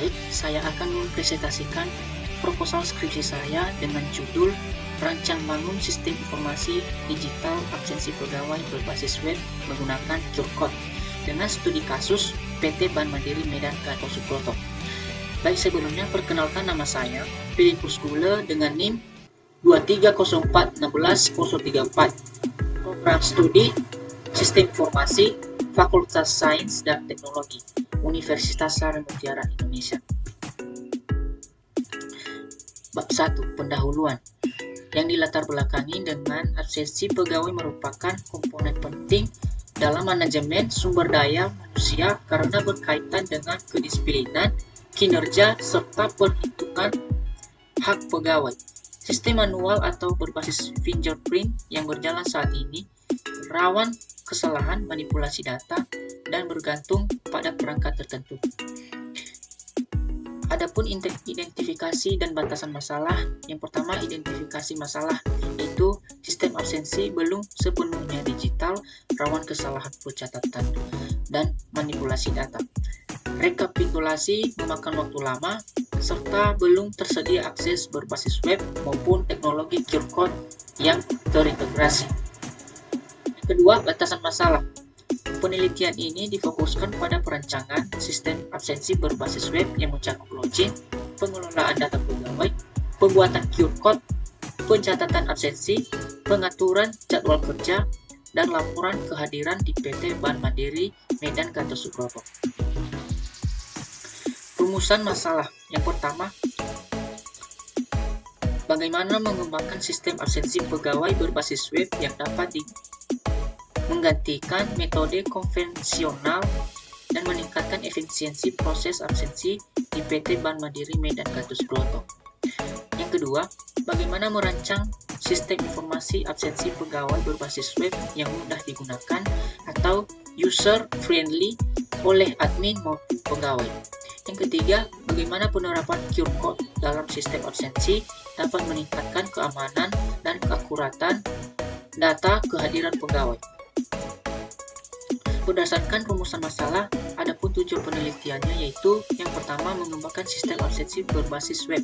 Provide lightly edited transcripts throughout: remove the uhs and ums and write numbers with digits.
Baik, saya akan mempresentasikan proposal skripsi saya dengan judul Rancang Bangun Sistem Informasi Digital Absensi Pegawai Berbasis Web Menggunakan QR Code dengan studi kasus PT Bank Mandiri Medan Gatot Subroto. Baik, sebelumnya perkenalkan nama saya, Filipus Gule dengan NIM 230416034. Program studi Sistem Informasi Fakultas Sains dan Teknologi Universitas Saran Mutiara Indonesia. Bab 1. Pendahuluan. Yang dilatar belakangi dengan absensi pegawai merupakan komponen penting dalam manajemen sumber daya manusia karena berkaitan dengan kedisiplinan, kinerja, serta perhitungan hak pegawai. Sistem manual atau berbasis fingerprint yang berjalan saat ini rawan kesalahan, manipulasi data, dan bergantung pada perangkat tertentu. Adapun identifikasi dan batasan masalah, yang pertama identifikasi masalah, yaitu sistem absensi belum sepenuhnya digital, rawan kesalahan pencatatan dan manipulasi data. Rekapitulasi memakan waktu lama, serta belum tersedia akses berbasis web maupun teknologi QR Code yang terintegrasi. Kedua, batasan masalah. Penelitian ini difokuskan pada perancangan sistem absensi berbasis web yang mencakup login, pengelolaan data pegawai, pembuatan QR Code, pencatatan absensi, pengaturan jadwal kerja, dan laporan kehadiran di PT Bank Mandiri Medan Gatot Subroto. Rumusan masalah. Yang pertama, bagaimana mengembangkan sistem absensi pegawai berbasis web yang dapat menggantikan metode konvensional dan meningkatkan efisiensi proses absensi di PT Bank Mandiri Medan Gatot Subroto. Yang kedua, bagaimana merancang sistem informasi absensi pegawai berbasis web yang mudah digunakan atau user friendly oleh admin maupun pegawai. Yang ketiga, bagaimana penerapan QR Code dalam sistem absensi dapat meningkatkan keamanan dan keakuratan data kehadiran pegawai. Berdasarkan rumusan masalah, ada pun tujuan penelitiannya, yaitu yang pertama mengembangkan sistem absensi berbasis web,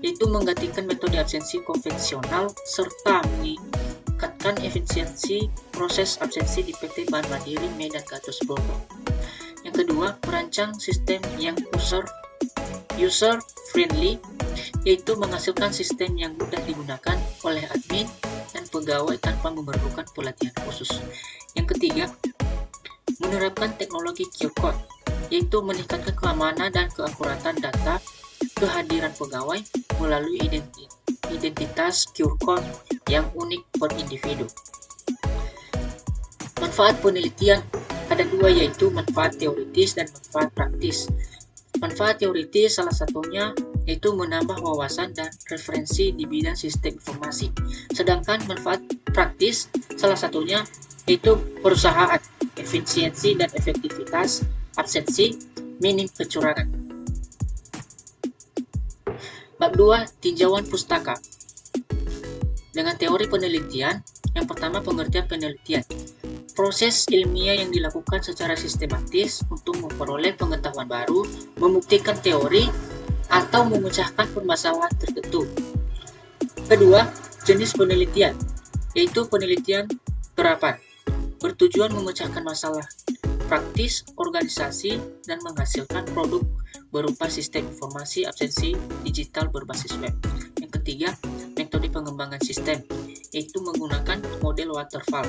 yaitu menggantikan metode absensi konvensional serta meningkatkan efisiensi proses absensi di PT Bank Mandiri Medan Gatot Subroto. Yang kedua, merancang sistem yang user friendly, yaitu menghasilkan sistem yang mudah digunakan oleh admin dan pegawai tanpa memerlukan pelatihan khusus. Yang ketiga, menerapkan teknologi QR Code, yaitu meningkatkan keamanan dan keakuratan data kehadiran pegawai melalui identitas QR Code yang unik per individu. Manfaat penelitian ada dua, yaitu manfaat teoritis dan manfaat praktis. Manfaat teoritis salah satunya yaitu menambah wawasan dan referensi di bidang sistem informasi. Sedangkan manfaat praktis salah satunya yaitu perusahaan, efisiensi dan efektivitas absensi, minim kecurangan. Bab 2. Tinjauan pustaka. Dengan teori penelitian, yang pertama pengertian penelitian. Proses ilmiah yang dilakukan secara sistematis untuk memperoleh pengetahuan baru, membuktikan teori, atau memecahkan permasalahan tertentu. Kedua, jenis penelitian, yaitu penelitian terapan, bertujuan memecahkan masalah praktis organisasi dan menghasilkan produk berupa sistem informasi absensi digital berbasis web. Yang ketiga, metode pengembangan sistem, yaitu menggunakan model waterfall,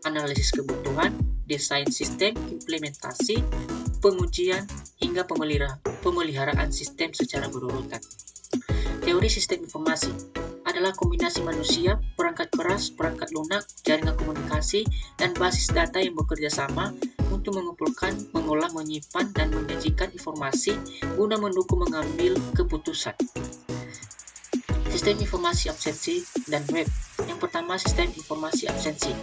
analisis kebutuhan, desain sistem, implementasi, pengujian, hingga pemeliharaan sistem secara berurutan. Teori sistem informasi adalah kombinasi manusia, perangkat keras, perangkat lunak, jaringan komunikasi, dan basis data yang bekerja sama untuk mengumpulkan, mengolah, menyimpan, dan menyajikan informasi guna mendukung mengambil keputusan. Sistem informasi absensi dan web. Yang pertama, sistem informasi absensi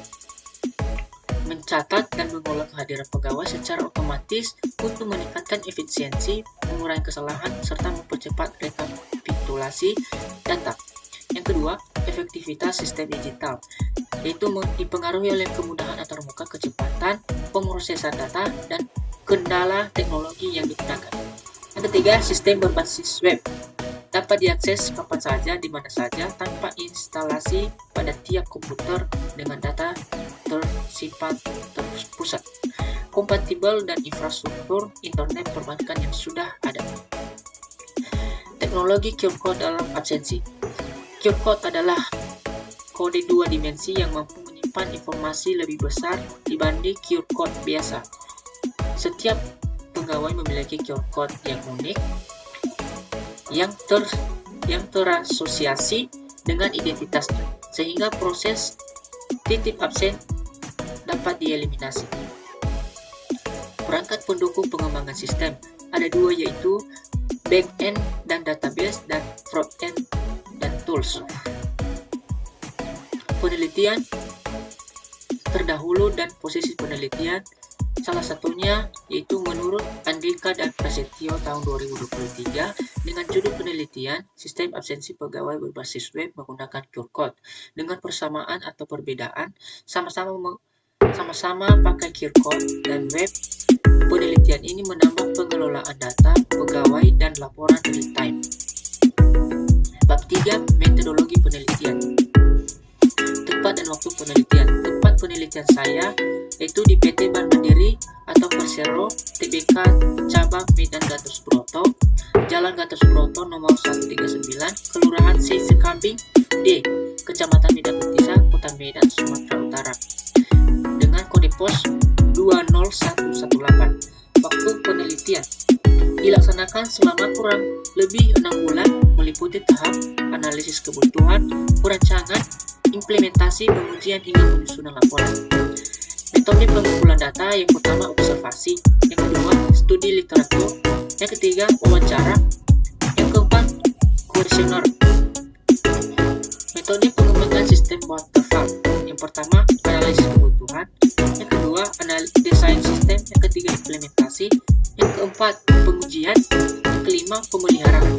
mencatat dan mengolah kehadiran pegawai secara otomatis untuk meningkatkan efisiensi, mengurangi kesalahan, serta mempercepat rekapitulasi data. Yang kedua, efektivitas sistem digital, yaitu dipengaruhi oleh kemudahan antarmuka, kecepatan pemrosesan data, dan kendala teknologi yang digunakan. Yang Ketiga, sistem berbasis web. Dapat diakses kapan saja, di mana saja, tanpa instalasi pada tiap komputer dengan data tersimpan terpusat. Kompatibel dan infrastruktur internet perbankan yang sudah ada. Teknologi QR Code dalam absensi. QR Code adalah kode 2 dimensi yang mampu menyimpan informasi lebih besar dibanding QR Code biasa. Setiap pegawai memiliki QR Code yang unik yang terasosiasi dengan identitasnya, sehingga proses titip absen dapat dieliminasi. Perangkat pendukung pengembangan sistem ada dua, yaitu back-end dan database, dan front-end dan tools. Penelitian terdahulu dan posisi penelitian, salah satunya yaitu menurut Andika dan Prasetyo tahun 2023 dengan judul penelitian Sistem Absensi Pegawai Berbasis Web Menggunakan QR Code. Dengan persamaan atau perbedaan, sama-sama pakai QR Code dan web, penelitian ini menambah pengelolaan data pegawai dan laporan real time. Bab 3, metodologi penelitian. Tempat dan waktu penelitian. Tempat penelitian saya yaitu di PT Bank Mandiri atau Persero Tbk Cabang Medan Gatot Subroto, Jalan Gatot Subroto nomor 139, Kelurahan Sekambing D, Kecamatan Medan Betisa, Kota Medan, Sumatera Utara, dengan kode pos 20118. Waktu penelitian dilaksanakan selama kurang lebih 6 bulan, meliputi tahap analisis kebutuhan, perancangan, implementasi, pengujian hingga penyusunan laporan. Metode pengumpulan data, yang pertama observasi, yang kedua studi literatur, yang ketiga wawancara, yang keempat kuesioner. Metode pengembangan sistem waterfall, yang pertama analisis kebutuhan, yang kedua desain sistem, yang ketiga implementasi, yang keempat pengujian, yang kelima pemeliharaan.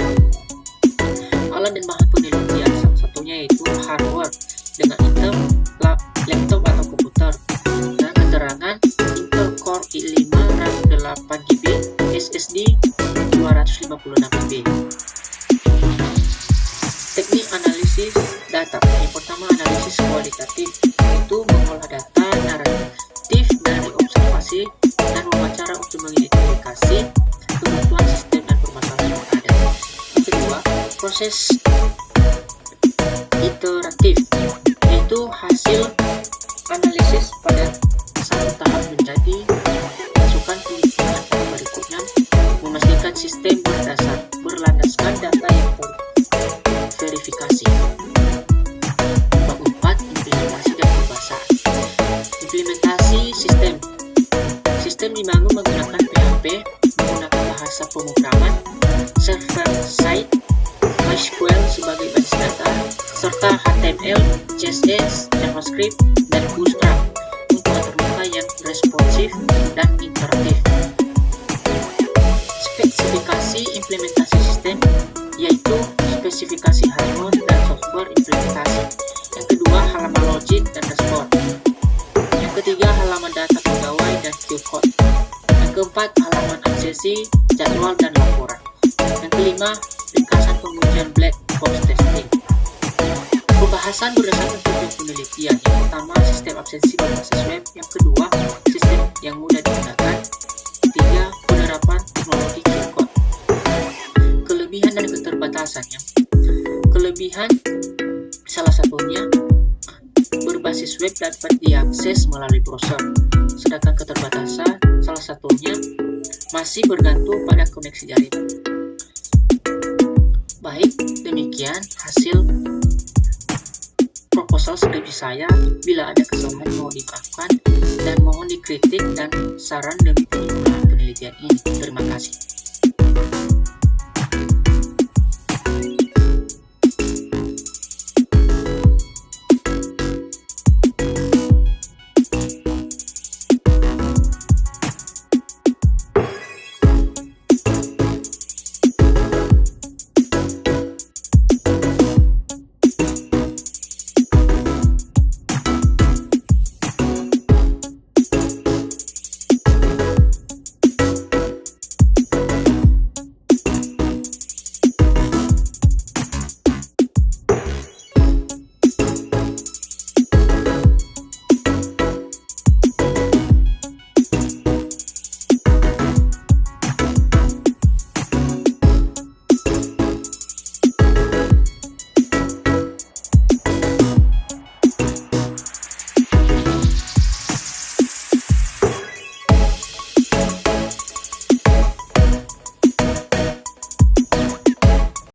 Alat dan bahan penelitian, salah satunya yaitu hardware dengan Intel laptop atau komputer, dan keterangan Intel Core i5 RAM 8GB, SSD 256GB. Teknik analisis data, yang pertama analisis kualitatif, yaitu mengolah data naratif dari observasi dan wawancara untuk mengidentifikasi kebutuhan sistem dan permasalahan yang ada. Yang kedua, proses iteratif, yaitu hasil analisis pada satu tahap menjadi masukan penghitungan pada berikutnya, memastikan sistem berlandaskan data yang terverifikasi. Bab 4, implementasi dan pembahasan. Implementasi sistem. Sistem dibangun menggunakan PHP, menggunakan bahasa pemrograman, server-side, MySQL sebagai basis data, serta HTML, CSS, JavaScript, dan Bootstrap untuk antarmuka yang responsif dan interaktif. Spesifikasi implementasi sistem, yaitu spesifikasi hardware dan software implementasi. Yang kedua, halaman login dan dashboard. Yang ketiga, halaman data pegawai dan QR Code. Yang keempat, halaman absensi, jadwal dan laporan. Yang kelima, ringkasan pengujian black box testing. Pembahasan berdasarkan tujuan penelitian. Yang pertama, sistem absensi berbasis web. Yang kedua, sistem yang mudah digunakan. Ketiga, penerapan teknologi QR Code. Kelebihan dan keterbatasannya. Kelebihan salah satunya berbasis web dapat diakses melalui browser. Sedangkan keterbatasan salah satunya masih bergantung pada koneksi jaringan. Baik, demikian hasil proposal skripsi saya. Bila ada kesalahan mohon dimaafkan dan mohon dikritik dan saran demi penyempurnaan penelitian ini. Terima kasih.